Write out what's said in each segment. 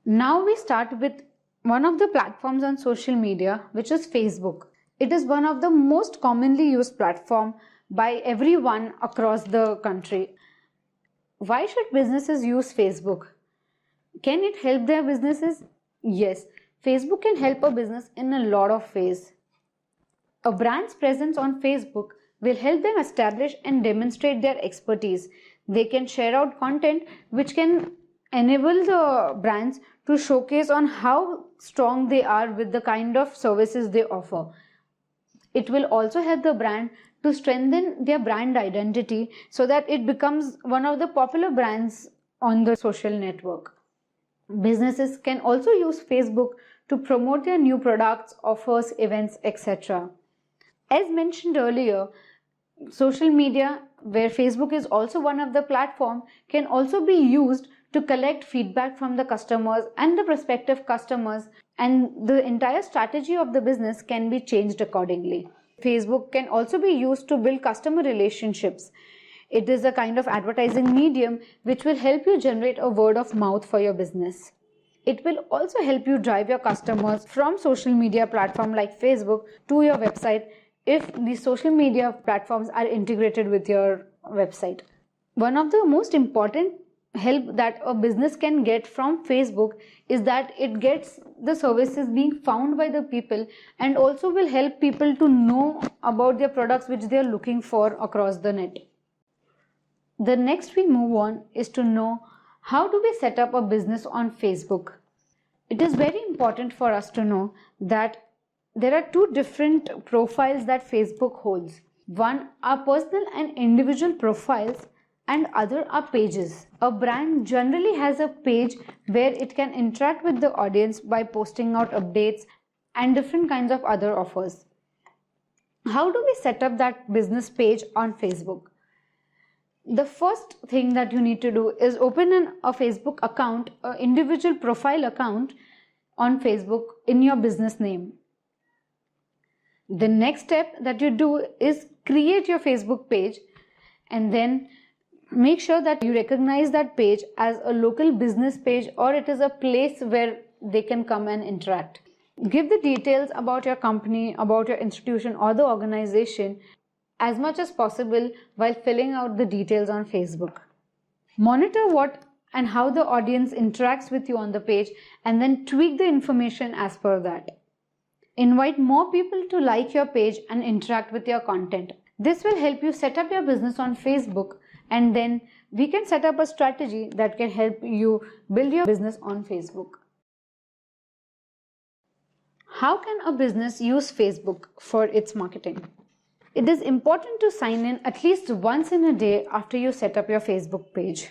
Now we start with one of the platforms on social media, which is Facebook. It is one of the most commonly used platform by everyone across the country. Why should businesses use Facebook? Can it help their businesses? Yes, Facebook can help a business in a lot of ways. A brand's presence on Facebook will help them establish and demonstrate their expertise. They can share out content which can enable the brands to showcase on how strong they are with the kind of services they offer. It will also help the brand to strengthen their brand identity so that it becomes one of the popular brands on the social network. Businesses can also use Facebook to promote their new products, offers, events, etc. As mentioned earlier, social media, where Facebook is also one of the platforms, can also be used to collect feedback from the customers and the prospective customers, and the entire strategy of the business can be changed accordingly. Facebook can also be used to build customer relationships. It is a kind of advertising medium which will help you generate a word of mouth for your business. It will also help you drive your customers from social media platform like Facebook to your website if these social media platforms are integrated with your website. One of the most important help that a business can get from Facebook is that it gets the services being found by the people and also will help people to know about their products which they are looking for across the net. The next we move on is to know how do we set up a business on Facebook. It is very important for us to know that there are two different profiles that Facebook holds. One are personal and individual profiles, and other are pages. A brand generally has a page where it can interact with the audience by posting out updates and different kinds of other offers. How do we set up that business page on Facebook? The first thing that you need to do is open a Facebook account, an individual profile account on Facebook in your business name. The next step that you do is create your Facebook page, and then make sure that you recognize that page as a local business page, or it is a place where they can come and interact. Give the details about your company, about your institution or the organization as much as possible while filling out the details on Facebook. Monitor what and how the audience interacts with you on the page, and then tweak the information as per that. Invite more people to like your page and interact with your content. This will help you set up your business on Facebook, and then we can set up a strategy that can help you build your business on Facebook. How can a business use Facebook for its marketing? It is important to sign in at least once in a day after you set up your Facebook page.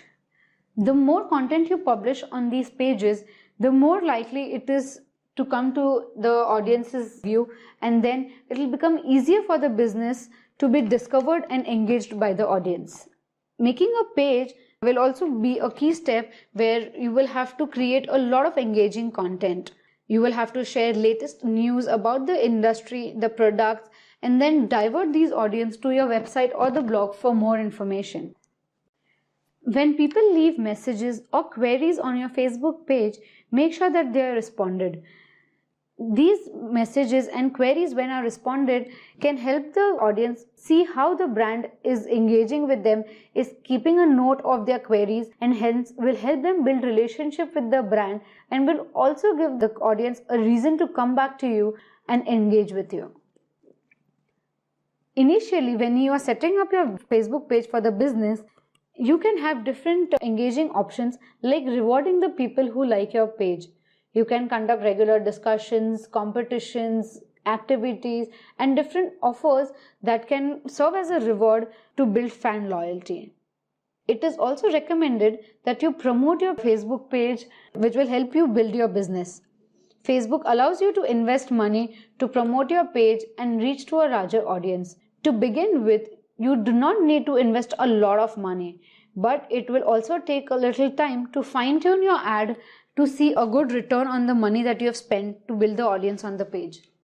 The more content you publish on these pages, the more likely it is to come to the audience's view, and then it will become easier for the business to be discovered and engaged by the audience. Making a page will also be a key step where you will have to create a lot of engaging content. You will have to share latest news about the industry, the products, and then divert these audience to your website or the blog for more information. When people leave messages or queries on your Facebook page, make sure that they are responded. These messages and queries, when are responded, can help the audience see how the brand is engaging with them, is keeping a note of their queries, and hence will help them build relationship with the brand, and will also give the audience a reason to come back to you and engage with you. Initially, when you are setting up your Facebook page for the business, you can have different engaging options like rewarding the people who like your page. You can conduct regular discussions, competitions, activities, and different offers that can serve as a reward to build fan loyalty. It is also recommended that you promote your Facebook page, which will help you build your business. Facebook allows you to invest money to promote your page and reach to a larger audience. To begin with, you do not need to invest a lot of money, but it will also take a little time to fine-tune your ad to see a good return on the money that you have spent to build the audience on the page.